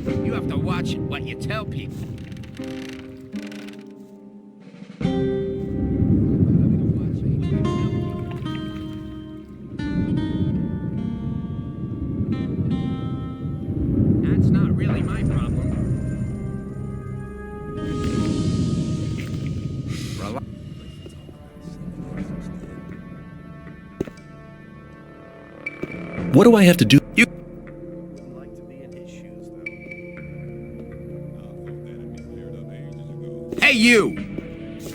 You have to watch what you tell people. That's not really my problem. What do I have to do? You. Hey, you!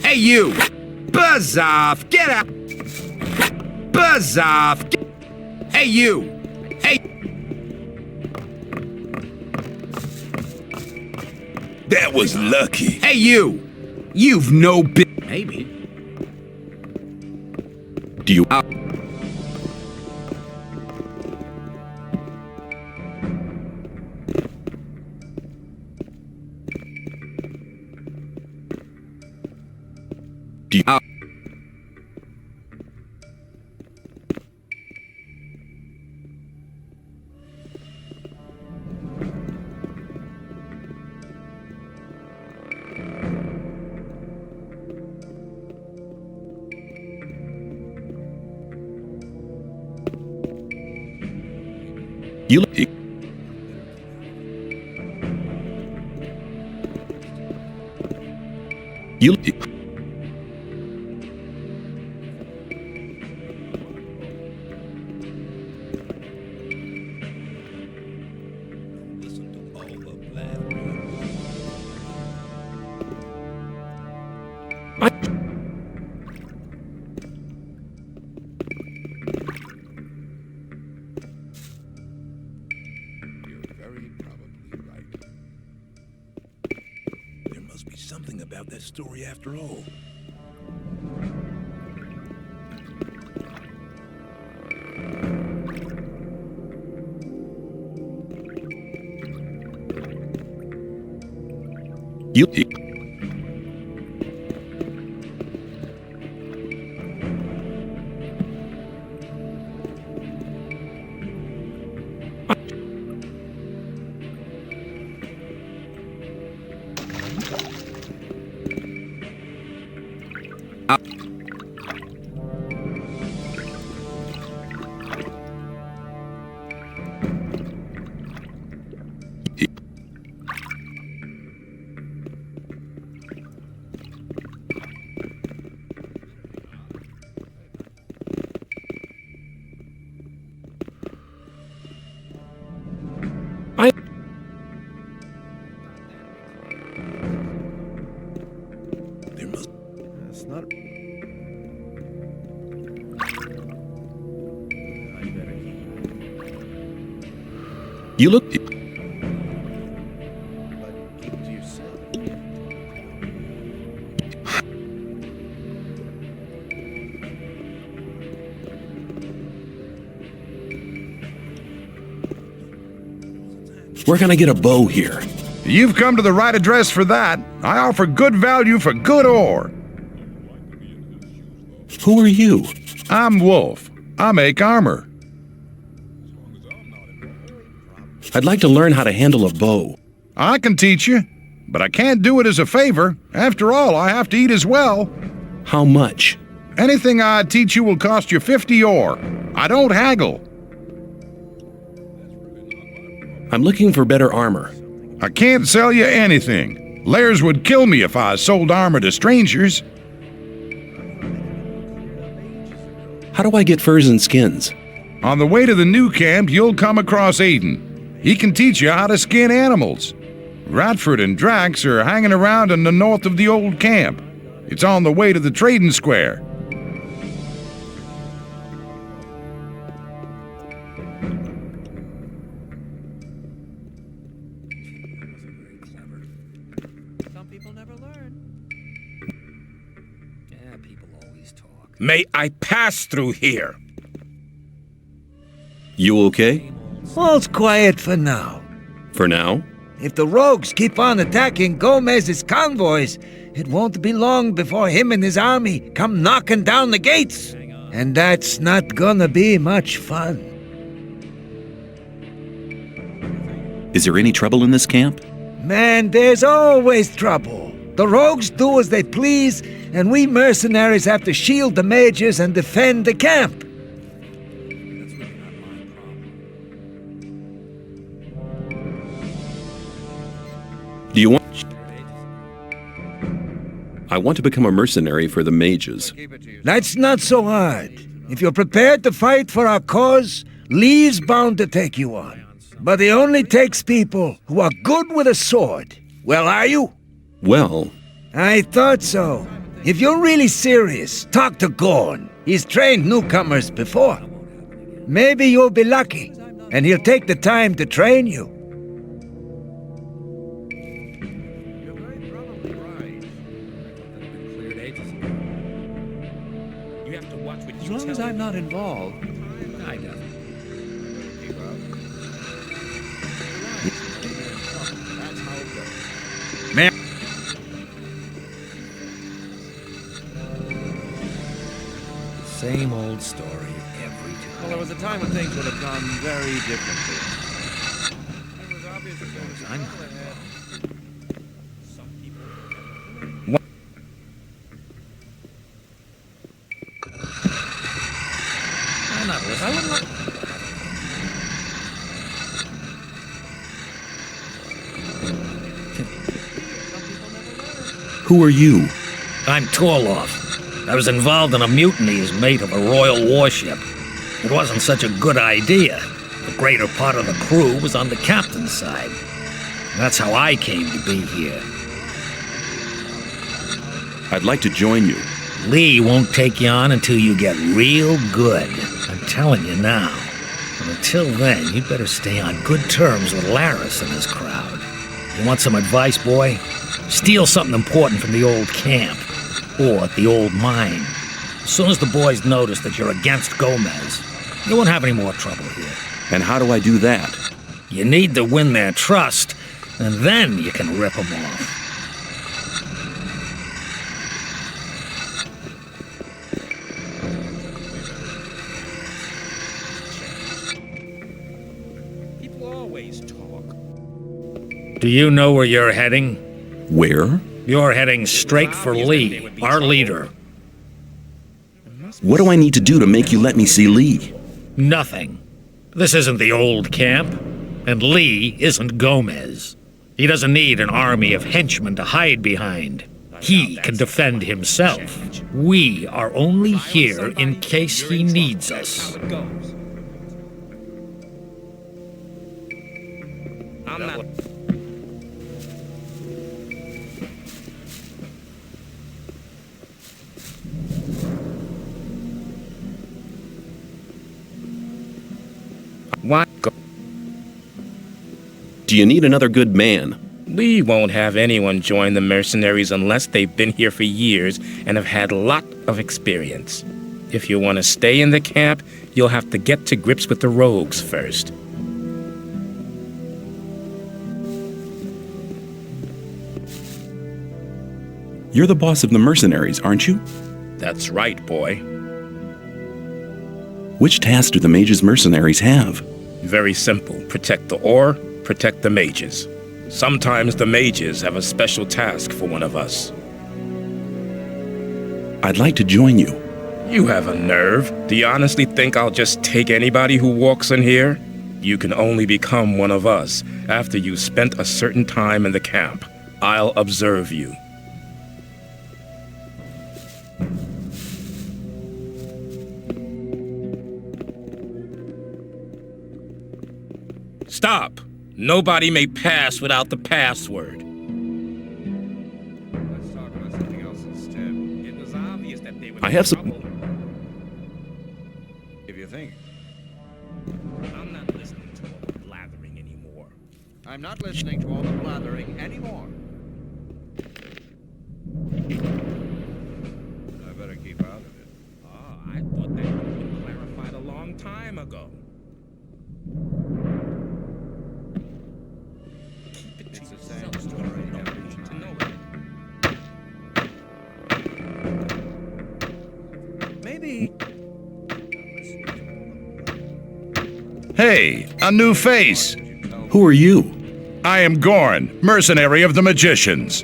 Hey, you! Buzz off! Get out! Buzz off! Hey, you! Hey! That was lucky. Hey, you! You've no Maybe. Do you? Do you? You look. You look. Listen to all the blabbering. You're very probably right. There must be something about that story after all. You. There must. That's not. You look. But keep it to yourself. Where can I get a bow here? You've come to the right address for that. I offer good value for good ore. Who are you? I'm Wolf. I make armor. I'd like to learn how to handle a bow. I can teach you, but I can't do it as a favor. After all, I have to eat as well. How much? Anything I teach you will cost you 50 ore. I don't haggle. I'm looking for better armor. I can't sell you anything. Lares would kill me if I sold armor to strangers. How do I get furs and skins? On the way to the new camp, you'll come across Aiden. He can teach you how to skin animals. Radford and Drax are hanging around in the north of the old camp. It's on the way to the trading square. Some people never learn. Yeah, people always talk. May I pass through here? You okay? All's quiet for now. For now? If the rogues keep on attacking Gomez's convoys, it won't be long before him and his army come knocking down the gates. And that's not gonna be much fun. Is there any trouble in this camp? Man, there's always trouble. The rogues do as they please, and we mercenaries have to shield the mages and defend the camp. Do you want... I want to become a mercenary for the mages. That's not so hard. If you're prepared to fight for our cause, Lee's bound to take you on. But he only takes people who are good with a sword. Well, are you? Well, I thought so. If you're really serious, talk to Gorn. He's trained newcomers before. Maybe you'll be lucky, and he'll take the time to train you. You're very probably right. Cleared ages ago. You have to watch what As you long tell as me. I'm not involved, I don't. That's how it goes. Man. Same old story every time. Well, there was a time when things would have gone very differently. It was obvious that there was I'm trouble ahead. Some people. I'm not listening. I wouldn't like... who are you? I'm Torloff. I was involved in a mutiny as mate of a royal warship. It wasn't such a good idea. The greater part of the crew was on the captain's side. That's how I came to be here. I'd like to join you. Lee won't take you on until you get real good. I'm telling you now. And until then, you'd better stay on good terms with Lares and his crowd. You want some advice, boy? Steal something important from the old camp. Or the old mine. As soon as the boys notice that you're against Gomez, you won't have any more trouble here. And how do I do that? You need to win their trust, and then you can rip them off. People always talk. Do you know where you're heading? Where? You're heading straight for Lee, our leader. What do I need to do to make you let me see Lee? Nothing. This isn't the old camp, and Lee isn't Gomez. He doesn't need an army of henchmen to hide behind. He can defend himself. We are only here in case he needs us. How it goes. I'm not. Why go? Do you need another good man? We won't have anyone join the mercenaries unless they've been here for years and have had a lot of experience. If you want to stay in the camp, you'll have to get to grips with the rogues first. You're the boss of the mercenaries, aren't you? That's right, boy. Which task do the mages mercenaries have? Very simple. Protect the ore, protect the mages. Sometimes the mages have a special task for one of us. I'd like to join you. You have a nerve. Do you honestly think I'll just take anybody who walks in here? You can only become one of us after you've spent a certain time in the camp. I'll observe you. Stop! Nobody may pass without the password. Let's talk about something else instead. It was obvious that they were I have some- trouble. If you think. I'm not listening to all the blathering anymore. I'm not listening to all the blathering anymore. I better keep out of it. Oh, I thought that would have been clarified a long time ago. It's the same story every time. Maybe... Hey, a new face. Who are you? I am Gorn, mercenary of the magicians.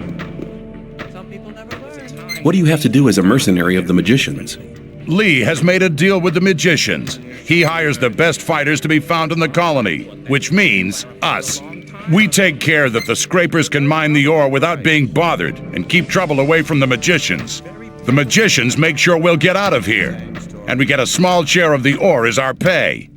What do you have to do as a mercenary of the magicians? Lee has made a deal with the magicians. He hires the best fighters to be found in the colony, which means us. We take care that the scrapers can mine the ore without being bothered and keep trouble away from the magicians. The magicians make sure we'll get out of here, and we get a small share of the ore as our pay.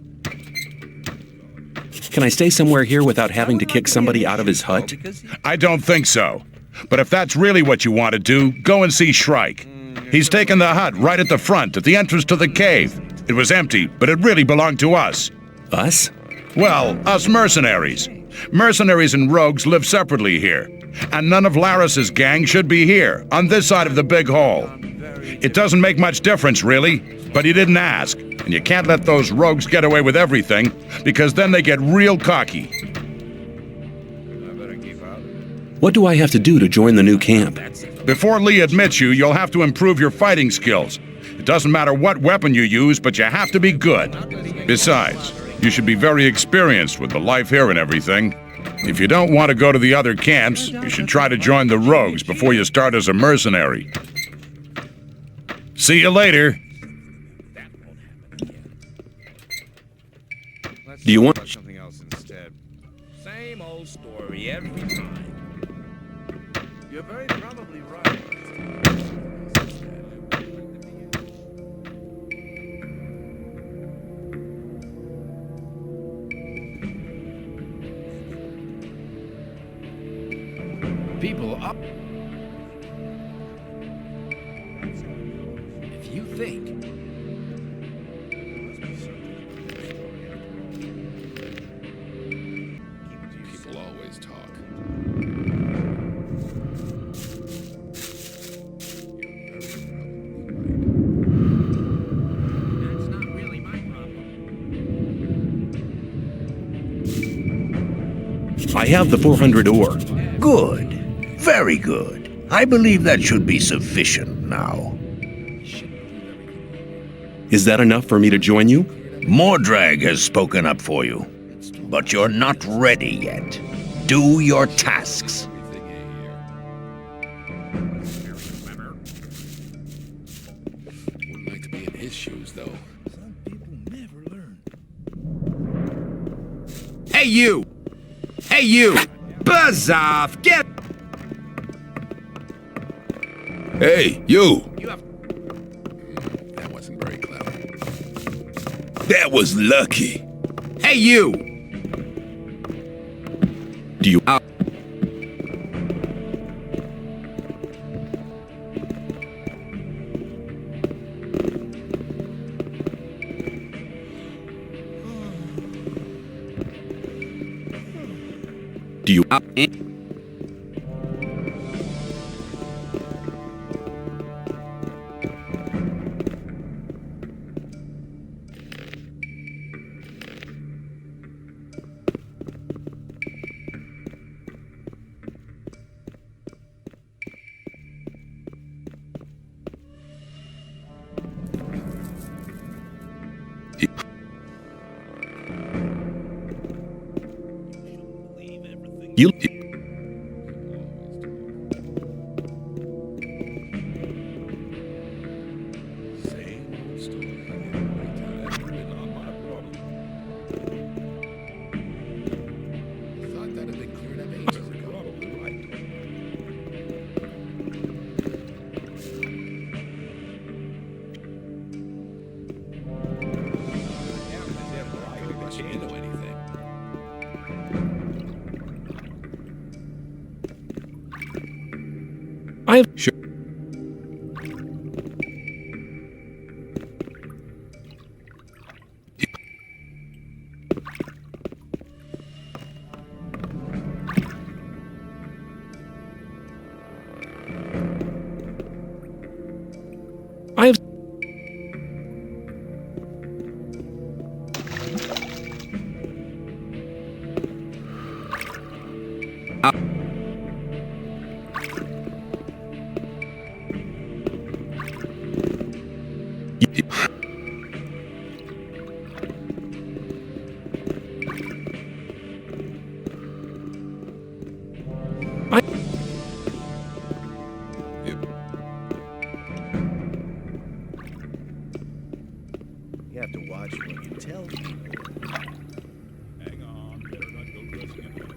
Can I stay somewhere here without having to kick somebody out of his hut? I don't think so. But if that's really what you want to do, go and see Shrike. He's taken the hut right at the front, at the entrance to the cave. It was empty, but it really belonged to us. Us? Well, us mercenaries. Mercenaries and rogues live separately here. And none of Lares's gang should be here, on this side of the big hole. It doesn't make much difference, really, but he didn't ask. And you can't let those rogues get away with everything, because then they get real cocky. What do I have to do to join the new camp? Before Lee admits you, you'll have to improve your fighting skills. It doesn't matter what weapon you use, but you have to be good. Besides, you should be very experienced with the life here and everything. If you don't want to go to the other camps, you should try to join the rogues before you start as a mercenary. See you later. Do you want... Something else instead. Same old story every time. You're very probably right. People up. If you think. People always talk. That's not really my problem. I have the 400 ore. Good. Very good. I believe that should be sufficient now. Is that enough for me to join you? Mordrag has spoken up for you, but you're not ready yet. Do your tasks. Wouldn't like to be in his shoes, though. Some people never learn. Hey, you! Hey, you! Buzz off! Get! Hey, you! That wasn't very clever. That was lucky. Hey, you! Do you... Do you... You... I've... Sure. I've... You have to watch what you tell people. Hang on, better not go dressing in it.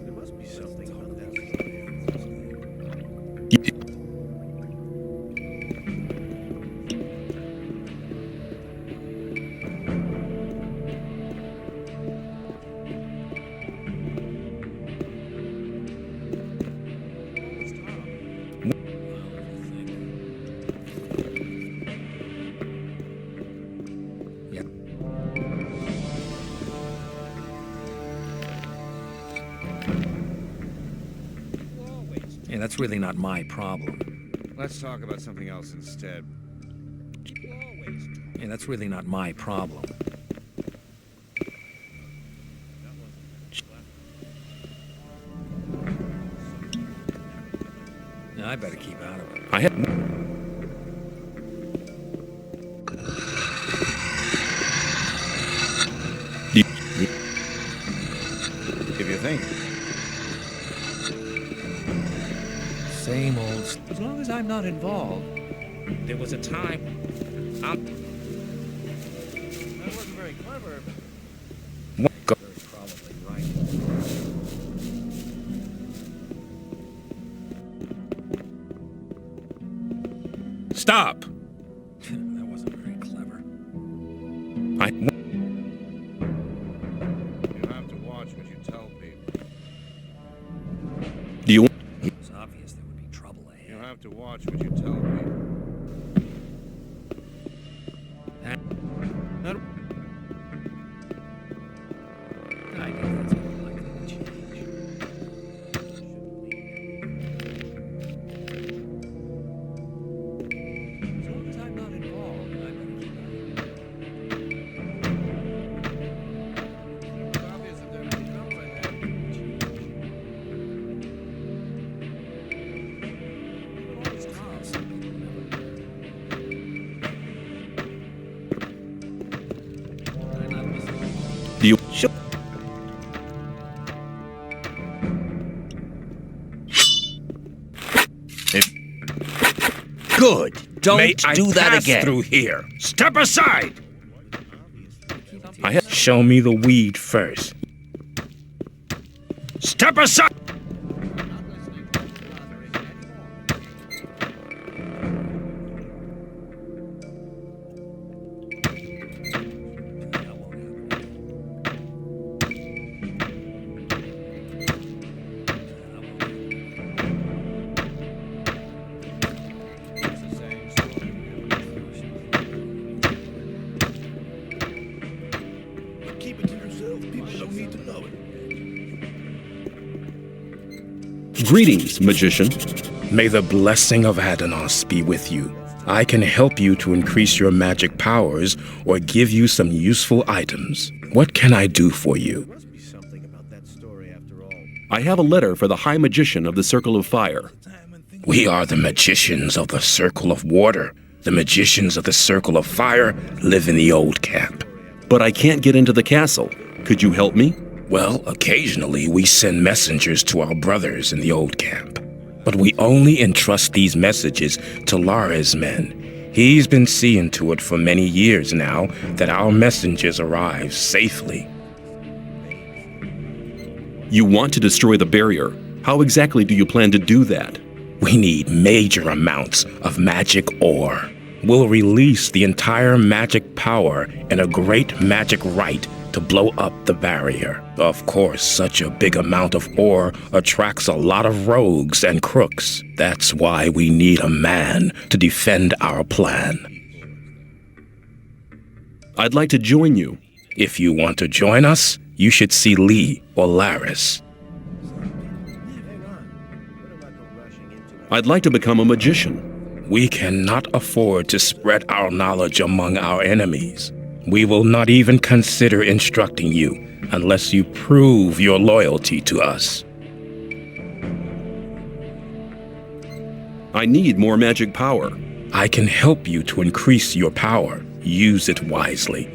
There must be something about that. Hey, that's really not my problem. Let's talk about something else instead. Hey, that's really not my problem. I better keep out of it. I have. If you think. Same old. As long as I'm not involved. There was a time. That wasn't very clever. Go. Probably right. Stop! That wasn't very clever. You have to watch what you tell people. Do you? It was obvious there would be trouble You ahead. have to watch what you tell people. I guess that's unlikely to change. As long as I'm not involved, I better keep out of it. It's obvious that they're gonna come by that. Always calm. Some people never learn. I'm not listening. Do you? Good. Don't May I do that pass again. through here? Step aside! I have. Show me the weed first. Step aside! Keep it to yourself. People don't need to know it. Greetings, magician. May the blessing of Adanos be with you. I can help you to increase your magic powers or give you some useful items. What can I do for you? There must be something about that story after all. I have a letter for the High Magician of the Circle of Fire. Time and things. We are the magicians of the Circle of Water. The magicians of the Circle of Fire live in the old camp. But I can't get into the castle. Could you help me? Well, occasionally we send messengers to our brothers in the old camp. But we only entrust these messages to Lares' men. He's been seeing to it for many years now that our messengers arrive safely. You want to destroy the barrier. How exactly do you plan to do that? We need major amounts of magic ore. We'll release the entire magic power in a great magic rite to blow up the barrier. Of course, such a big amount of ore attracts a lot of rogues and crooks. That's why we need a man to defend our plan. I'd like to join you. If you want to join us, you should see Lee or Lares. I'd like to become a magician. We cannot afford to spread our knowledge among our enemies. We will not even consider instructing you unless you prove your loyalty to us. I need more magic power. I can help you to increase your power. Use it wisely.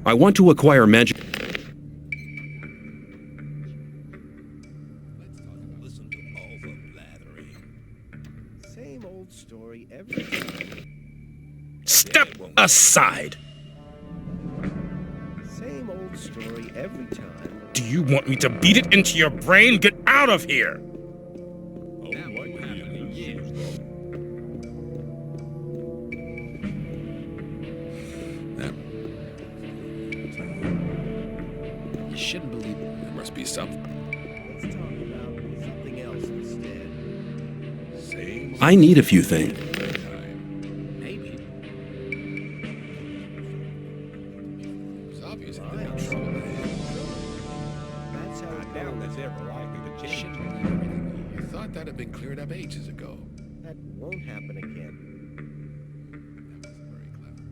I want to acquire magic. Same old story every time. Step aside. Same old story every time. Do you want me to beat it into your brain? Get out of here! You shouldn't believe it. There must be something. Let's talk about something else instead. Same I need a few things. time. Maybe. It's obvious that they're in trouble ahead. That's how it goes. Shouldn't believe everything. You thought that had been cleared up ages ago. That won't happen again. That was very clever.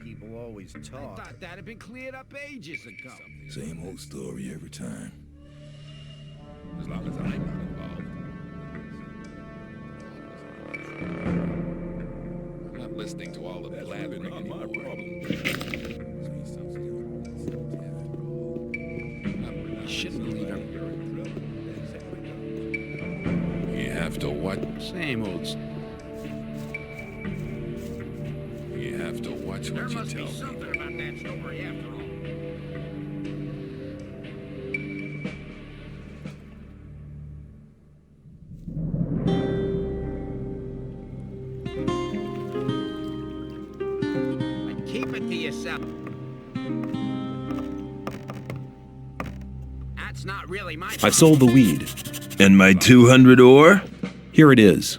People always talk. I thought that had been cleared up ages ago. Same old story every time. As long as I'm not involved. I'm not listening to all the blathering not my anymore. problem. You shouldn't believe everything. You have to what? Same old. You have to watch what you tell me. about that story after all. But keep it to yourself. That's not really my I've sold the weed. And my 200 ore? Here it is.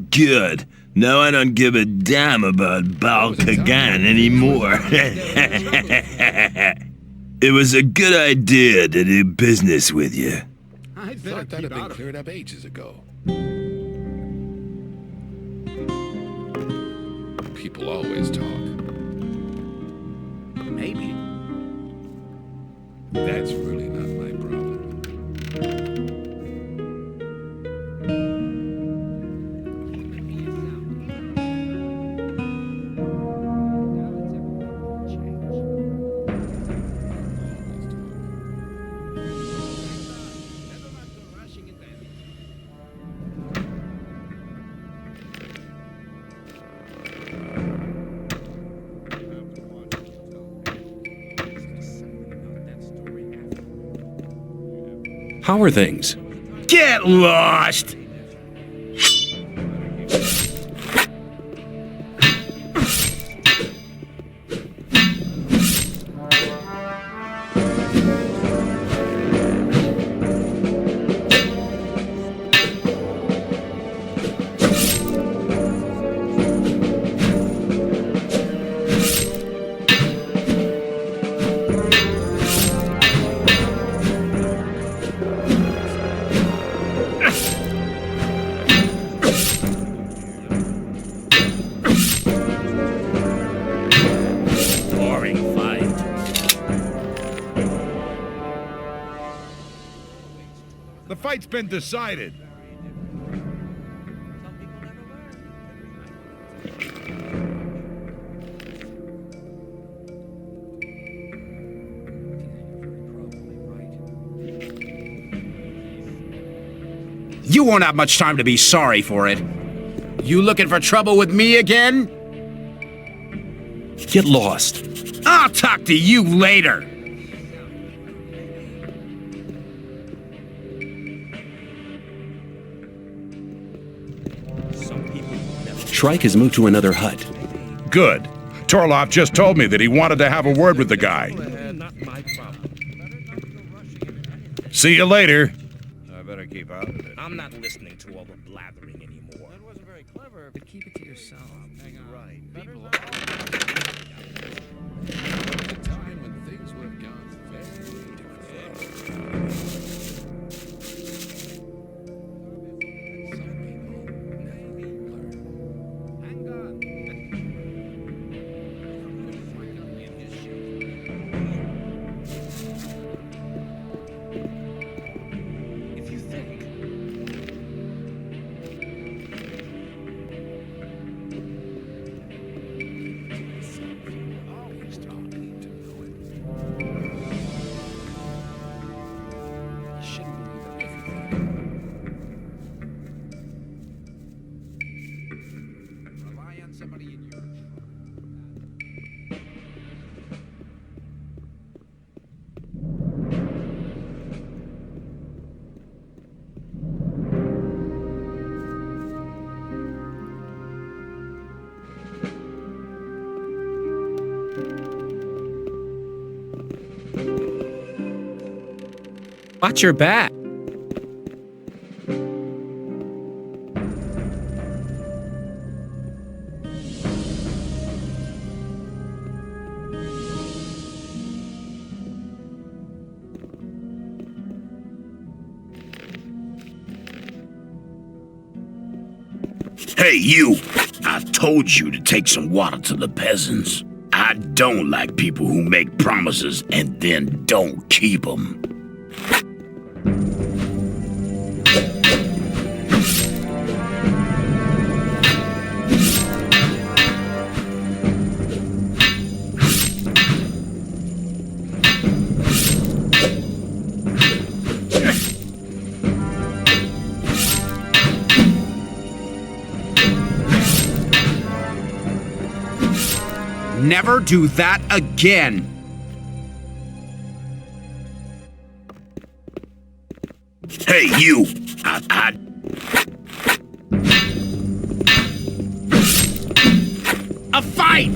Good. Now I don't give a damn about Baal Kagan anymore. It was a good idea to do business with you. I thought that had been cleared up ages ago. People always talk. Maybe. That's really not my problem. How are things? Get lost! The fight's been decided. You won't have much time to be sorry for it. You looking for trouble with me again? Get lost. I'll talk to you later. Shrike has moved to another hut. Good. Torloff just told me that he wanted to have a word with the guy. Not my problem. See you later. I better keep out of it. I'm not listening to all the blathering anymore. That wasn't very clever, but keep it to yourself. Hang on. Right. People are a time when things would have gone very different. Some people never learn. Watch your back. Hey, you! I told you to take some water to the peasants. I don't like people who make promises and then don't keep them. Never do that again! Hey, you! A fight!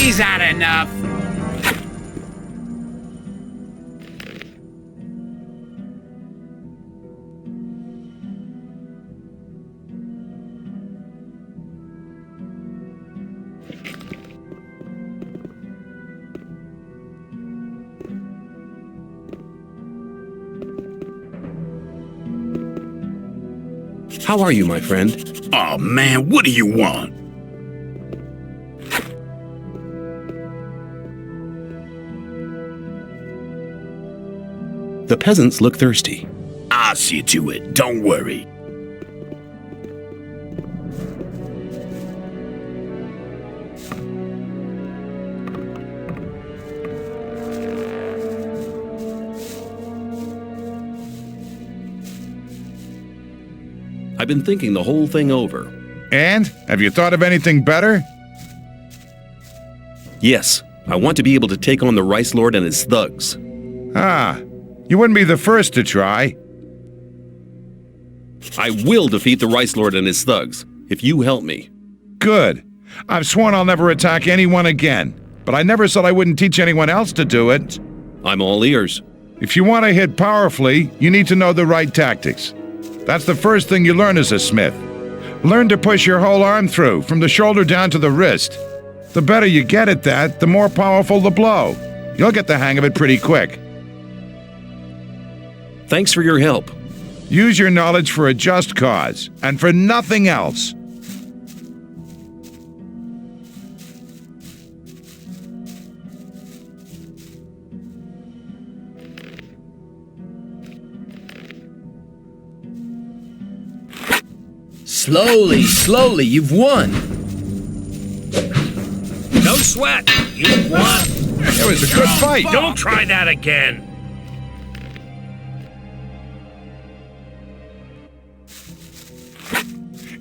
Is that enough? How are you, my friend? Oh man, what do you want? The peasants look thirsty. I'll see to it, don't worry. I've been thinking the whole thing over. And? Have you thought of anything better? Yes, I want to be able to take on the Rice Lord and his thugs. Ah, you wouldn't be the first to try. I will defeat the Rice Lord and his thugs, if you help me. Good. I've sworn I'll never attack anyone again, but I never said I wouldn't teach anyone else to do it. I'm all ears. If you want to hit powerfully, you need to know the right tactics. That's the first thing you learn as a smith. Learn to push your whole arm through, from the shoulder down to the wrist. The better you get at that, the more powerful the blow. You'll get the hang of it pretty quick. Thanks for your help. Use your knowledge for a just cause, and for nothing else. Slowly, slowly, you've won. No sweat. You won. It was a good fight. Don't try that again.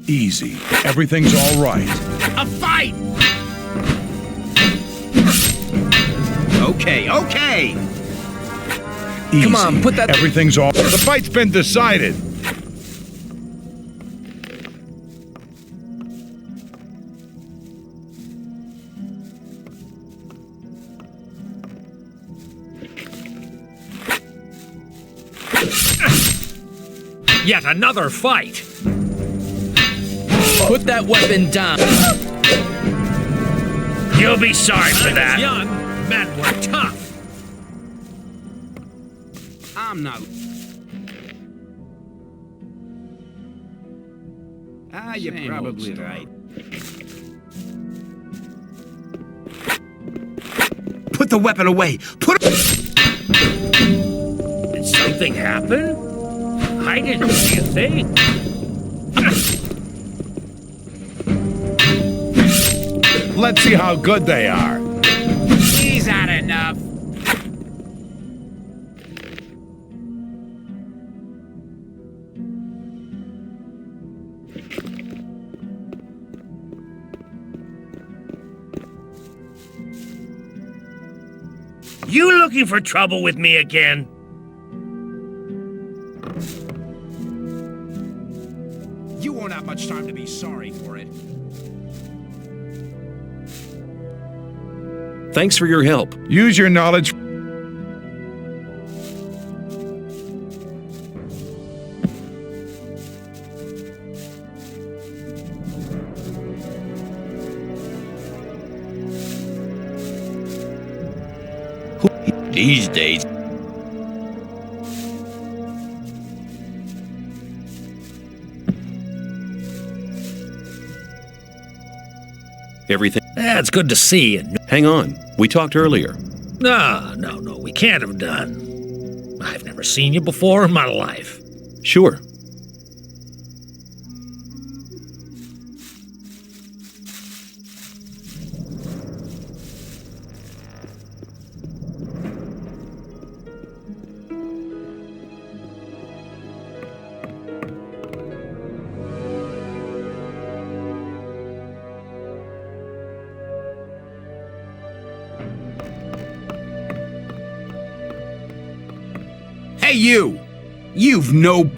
Easy. Everything's all right. A fight! Okay, okay! Easy. Come on, put that... Everything's all... The fight's been decided. Yet another fight. Put that weapon down. You'll be sorry for that. Young men were tough. I'm not... you're probably right. Put the weapon away! Put it... Did something happen? I didn't see a thing. Let's see how good they are. Is that enough? You looking for trouble with me again? You won't have much time to be sorry for it. Thanks for your help. Use your knowledge. These days, Everything. It's good to see you. Hang on. We talked earlier. No, we can't have done. I've never seen you before in my life. Sure. Hey, you! You've no...